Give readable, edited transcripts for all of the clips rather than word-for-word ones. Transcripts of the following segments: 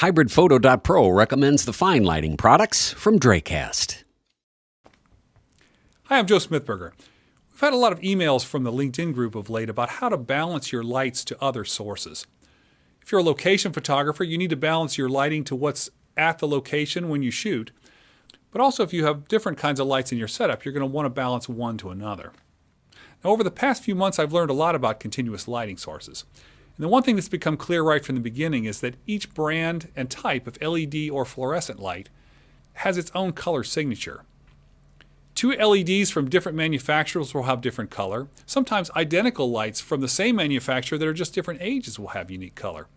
HybridPhoto.pro recommends the fine lighting products from Dracast. Hi, I'm Joe Smithberger. We've had a lot of emails from the LinkedIn group of late about how to balance your lights to other sources. If you're a location photographer, you need to balance your lighting to what's at the location when you shoot. But also, if you have different kinds of lights in your setup, you're going to want to balance one to another. Now, over the past few months, I've learned a lot about continuous lighting sources. And the one thing that's become clear right from the beginning is that each brand and type of LED or fluorescent light has its own color signature. Two LEDs from different manufacturers will have different color. Sometimes identical lights from the same manufacturer that are just different ages will have unique color.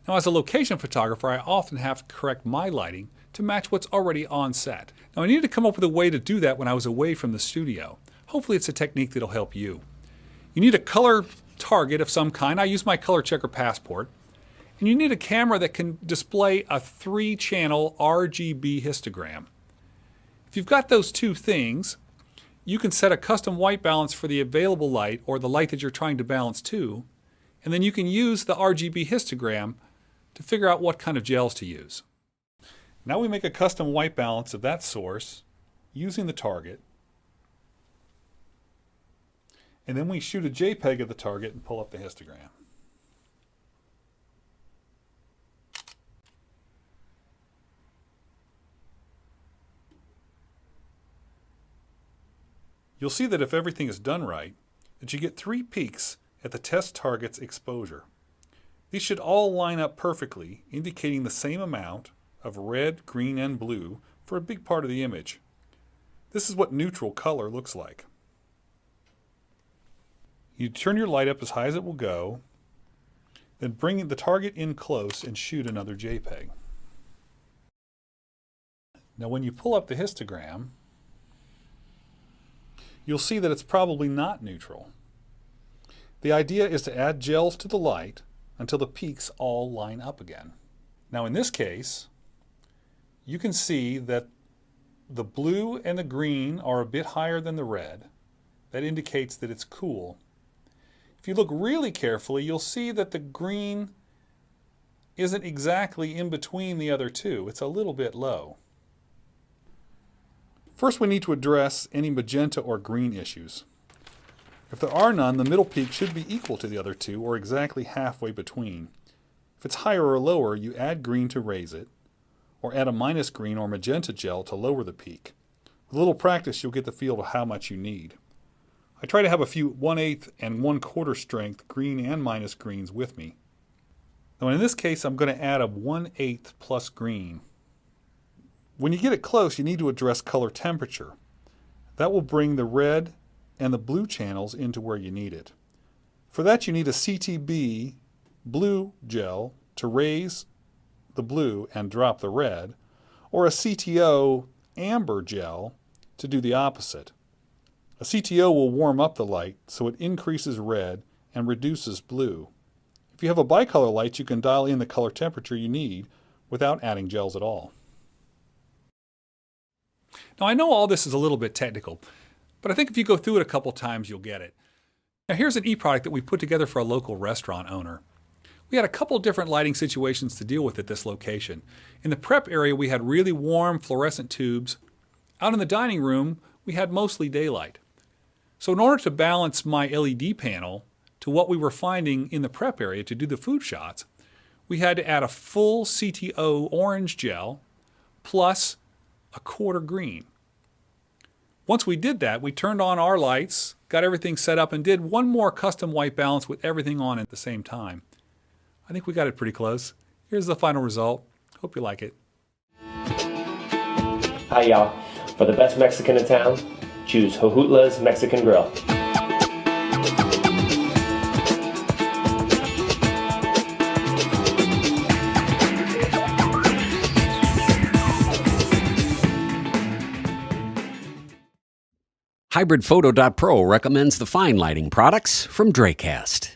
Now, as a location photographer, I often have to correct my lighting to match what's already on set. Now, I needed to come up with a way to do that when I was away from the studio. Hopefully it's a technique that'll help you. You need a color target of some kind. I use my Color Checker Passport. And you need a camera that can display a 3-channel RGB histogram. If you've got those two things, you can set a custom white balance for the available light or the light that you're trying to balance to, and then you can use the RGB histogram to figure out what kind of gels to use. Now we make a custom white balance of that source using the target, and then we shoot a JPEG of the target and pull up the histogram. You'll see that if everything is done right, that you get 3 peaks at the test target's exposure. These should all line up perfectly, indicating the same amount of red, green, and blue for a big part of the image. This is what neutral color looks like. You turn your light up as high as it will go, then bring the target in close and shoot another JPEG. Now when you pull up the histogram, you'll see that it's probably not neutral. The idea is to add gels to the light until the peaks all line up again. Now in this case, you can see that the blue and the green are a bit higher than the red. That indicates that it's cool. If you look really carefully, you'll see that the green isn't exactly in between the other two. It's a little bit low. First, we need to address any magenta or green issues. If there are none, the middle peak should be equal to the other two, or exactly halfway between. If it's higher or lower, you add green to raise it, or add a minus green or magenta gel to lower the peak. With a little practice, you'll get the feel of how much you need. I try to have a few 1/8 and 1/4 strength green and minus greens with me. Now in this case, I'm going to add a 1/8 plus green. When you get it close, you need to address color temperature. That will bring the red and the blue channels into where you need it. For that, you need a CTB blue gel to raise the blue and drop the red, or a CTO amber gel to do the opposite. A CTO will warm up the light so it increases red and reduces blue. If you have a bicolor light, you can dial in the color temperature you need without adding gels at all. Now I know all this is a little bit technical, but I think if you go through it a couple times, you'll get it. Now here's an e-product that we put together for a local restaurant owner. We had a couple different lighting situations to deal with at this location. In the prep area, we had really warm fluorescent tubes. Out in the dining room, we had mostly daylight. So in order to balance my LED panel to what we were finding in the prep area to do the food shots, we had to add a full CTO orange gel plus a 1/4 green. Once we did that, we turned on our lights, got everything set up, and did one more custom white balance with everything on at the same time. I think we got it pretty close. Here's the final result. Hope you like it. Hi y'all. For the best Mexican in town, choose Jojutla's Mexican Grill. HybridPhoto.pro recommends the fine lighting products from Dracast.